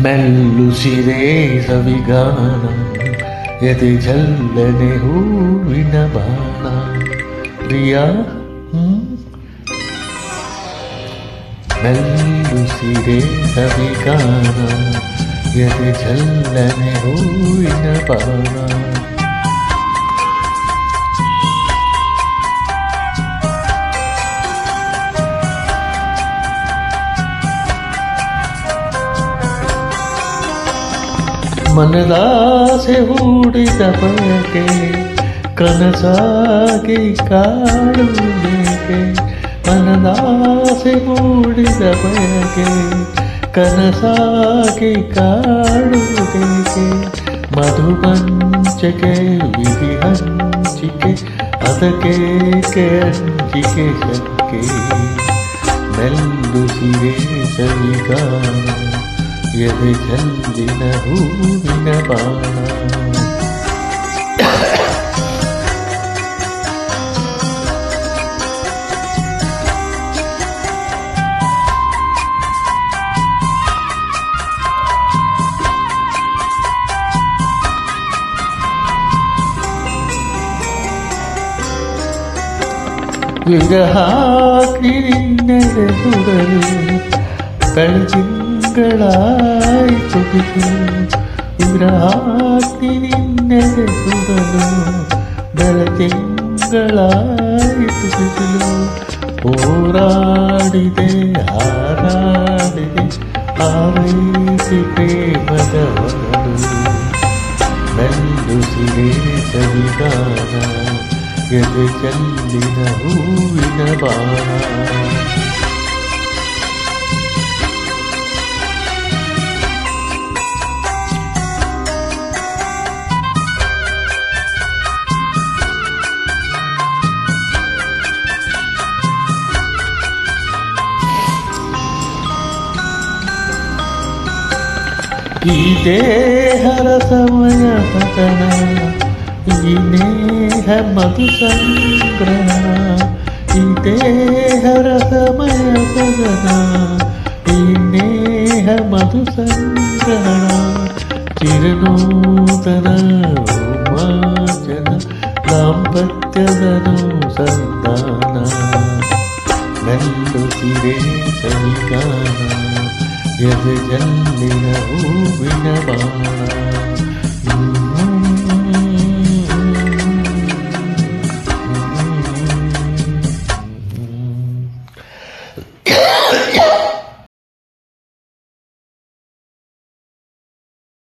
ಮೆಲ್ಲುಸಿರೇ ಸವಿಗಾನ ಎದೆ ಜಲ್ಲನೆ ಹೂವಿನ ಬಾಣ ಪ್ರಿಯ ಮೆಲ್ಲುಸಿರೇ ಸವಿಗಾನ ಎದೆ ಜಲ್ಲನೆ ಹೂವಿನ ಬಾಣ ಮನದಾಸೆ ಹೂಡಿದ ಬಯಕೆ ಕನಸಾಗಿ ಕಾಡುವುದೇಕೆ ಮನದಾಸೆ ಹೂಡಿದ ಬಯಕೆ ಕನಸಾಗಿ ಕಾಡುವುದೇಕೆ ಮಧುಪಂಚಕೆ ವಿಧಿ ಹಂಚಿಕೆ ಅದಕ್ಕೇಕೆ ಹಂಚಿಕೆ ಶಕ್ಕೆ ಮೆಲ್ಲುಸಿರೇ ಸವಿಗಾನ ಎದೆ ಜಲ್ಲಿನ ಹೂವಿನ ಬಾಣ ವಿರಹಾಗ್ನಿ ನಿನ್ನೆಡೆ ಸುಡಲು ಬೆಳದಿಂಗಳಾಯಿತು ಬಿಸಿಲು ವಿರಹಾಗ್ನಿ ನಿನ್ನೆಡೆ ಸುಡಲು ಬೆಳದಿಂಗಳಾಯಿತು ಬಿಸಿಲು ಹೋರಾಡಿದೆ ಹಾರಾಡಿದೆ ಹಾರೈಸಿ ಪ್ರೇಮದ ಹೊರಡು ಮೆಲ್ಲುಸಿರೇ ಸವಿಗಾನ ಎದೆ ಜಲ್ಲಿನ ಹೂವಿನ ಬಾಣ ಈ ದೇಹರ ಸಮಯ ಸದನ ಈ ನೇಹ ಮಧು ಸಂಗ್ರಹಣ ಈ ದೇಹರ ಸಮಯ ಸದನ ಈ ನೇಹ ಮಧು ಸಂಗ್ರಹಣ ಚಿರನೂತನ ರೋಮಾಂಚನ ದಾಂಪತ್ಯದನು ಸಂತಾನ ಮೆಲ್ಲುಸಿರೇ ಸವಿಗಾನ ಎದೆ ಜಲ್ಲಿನ ಹೂವಿನ ಬಾಣ